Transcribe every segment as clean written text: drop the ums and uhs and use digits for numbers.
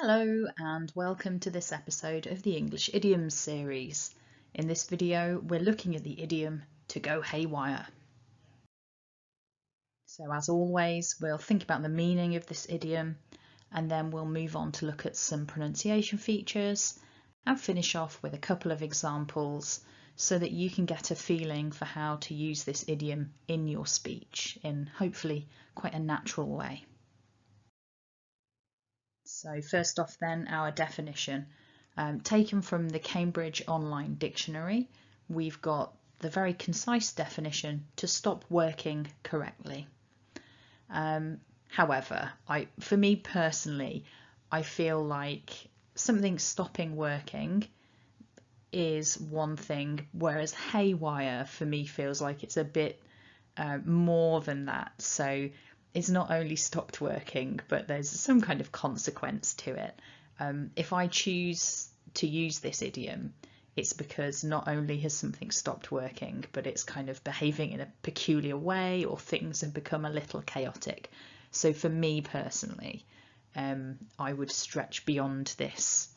Hello and welcome to this episode of the English Idioms series. In this video we're looking at the idiom to go haywire. So as always we'll think about the meaning of this idiom and then we'll move on to look at some pronunciation features and finish off with a couple of examples so that you can get a feeling for how to use this idiom in your speech in hopefully quite a natural way. So first off then, our definition. Taken from the Cambridge Online Dictionary, we've got the very concise definition: to stop working correctly. However, for me personally, I feel like something stopping working is one thing, whereas haywire for me feels like it's a bit more than that. So it's not only stopped working, but there's some kind of consequence to it. If I choose to use this idiom, it's because not only has something stopped working, but it's kind of behaving in a peculiar way, or things have become a little chaotic. So for me personally, I would stretch beyond this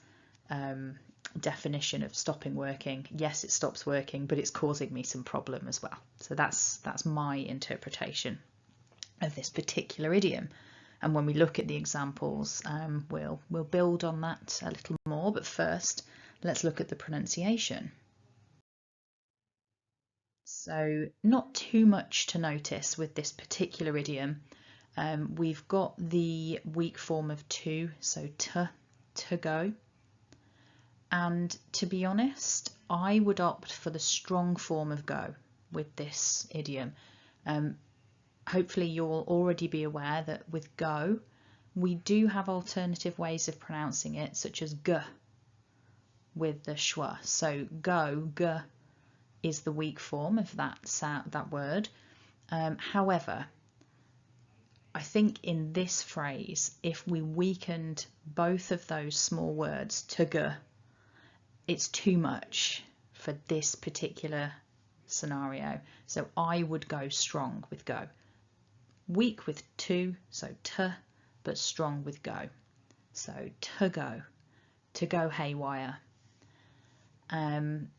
definition of stopping working. Yes, it stops working, but it's causing me some problem as well. So that's my interpretation of this particular idiom. And when we look at the examples, we'll build on that a little more, but first let's look at the pronunciation. So not too much to notice with this particular idiom. We've got the weak form of to, so to go. And to be honest, I would opt for the strong form of go with this idiom. Hopefully you'll already be aware that with go, we do have alternative ways of pronouncing it, such as g with the schwa. So go, g, is the weak form of that word. However, I think in this phrase, if we weakened both of those small words to g, it's too much for this particular scenario. So I would go strong with go. Weak with to, so t, but strong with go. So to go haywire. In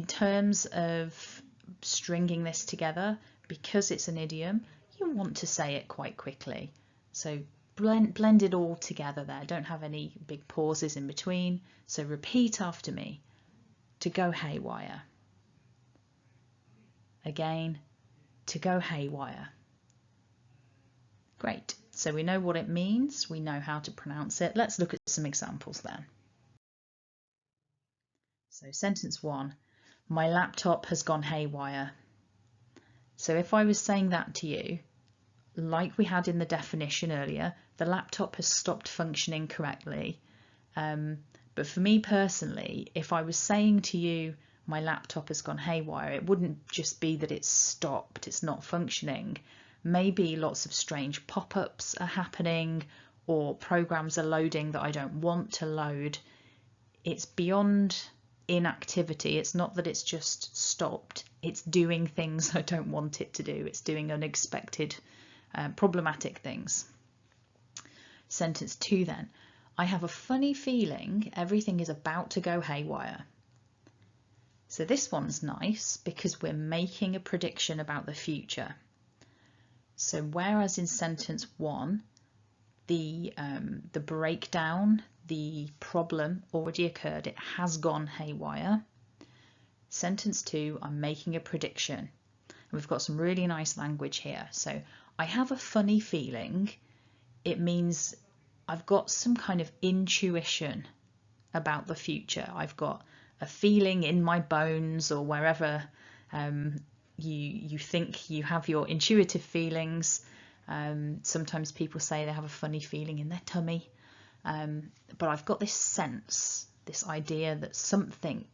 terms of stringing this together, because it's an idiom, you want to say it quite quickly. So blend it all together there. Don't have any big pauses in between. So repeat after me: to go haywire. Again, to go haywire. Great, so we know what it means, we know how to pronounce it. Let's look at some examples then. So sentence 1, my laptop has gone haywire. So if I was saying that to you, like we had in the definition earlier, the laptop has stopped functioning correctly. But for me personally, if I was saying to you, my laptop has gone haywire, it wouldn't just be that it's stopped, it's not functioning. Maybe lots of strange pop-ups are happening, or programs are loading that I don't want to load. It's beyond inactivity. It's not that it's just stopped, it's doing things I don't want it to do. It's doing unexpected, problematic things. Sentence 2 then, I have a funny feeling everything is about to go haywire. So this one's nice because we're making a prediction about the future. So whereas in sentence 1, the breakdown, the problem already occurred, it has gone haywire. Sentence 2, I'm making a prediction. And we've got some really nice language here. So I have a funny feeling. It means I've got some kind of intuition about the future. I've got a feeling in my bones, or wherever you think you have your intuitive feelings. Sometimes people say they have a funny feeling in their tummy, but I've got this sense, this idea that something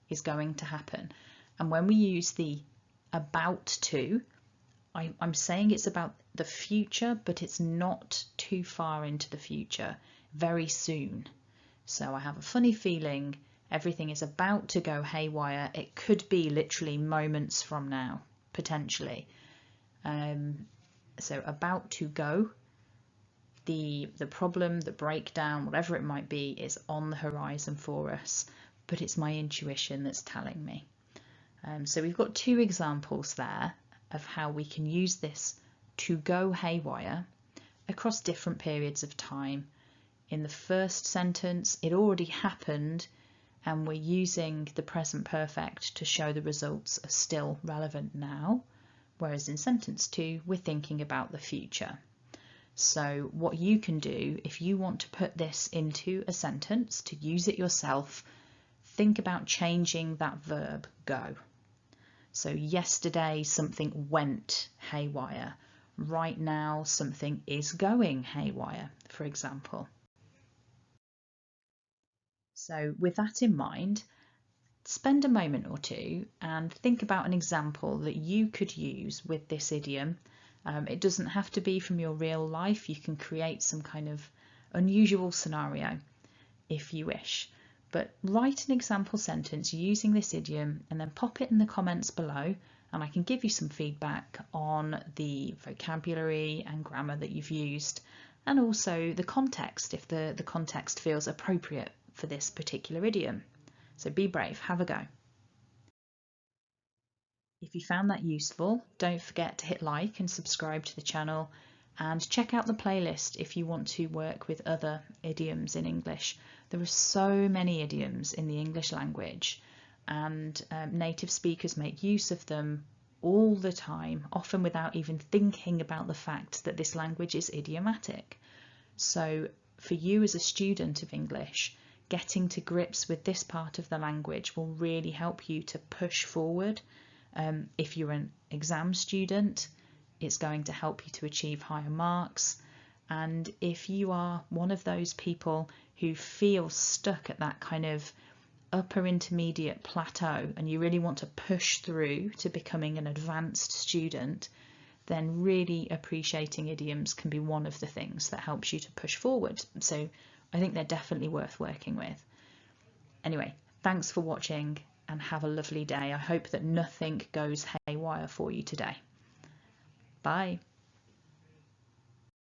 is going to happen. And when we use the about to, I'm saying it's about the future, but it's not too far into the future, very soon. So I have a funny feeling everything is about to go haywire. It could be literally moments from now, potentially. So about to go, the problem, the breakdown, whatever it might be, is on the horizon for us, but it's my intuition that's telling me. So we've got two examples there of how we can use this to go haywire across different periods of time. In the first sentence, it already happened, and we're using the present perfect to show the results are still relevant now, whereas in sentence 2, we're thinking about the future. So what you can do, if you want to put this into a sentence to use it yourself, think about changing that verb go. So yesterday something went haywire. Right now something is going haywire, for example. So with that in mind, spend a moment or two and think about an example that you could use with this idiom. It doesn't have to be from your real life. You can create some kind of unusual scenario if you wish. But write an example sentence using this idiom and then pop it in the comments below, and I can give you some feedback on the vocabulary and grammar that you've used, and also the context, if the context feels appropriate for this particular idiom. So be brave, have a go. If you found that useful, don't forget to hit like and subscribe to the channel, and check out the playlist if you want to work with other idioms in English. There are so many idioms in the English language, and native speakers make use of them all the time, often without even thinking about the fact that this language is idiomatic. So for you as a student of English, getting to grips with this part of the language will really help you to push forward. If you're an exam student, it's going to help you to achieve higher marks. And if you are one of those people who feel stuck at that kind of upper intermediate plateau and you really want to push through to becoming an advanced student, then really appreciating idioms can be one of the things that helps you to push forward. So I think they're definitely worth working with. Anyway, thanks for watching and have a lovely day. I hope that nothing goes haywire for you today. Bye.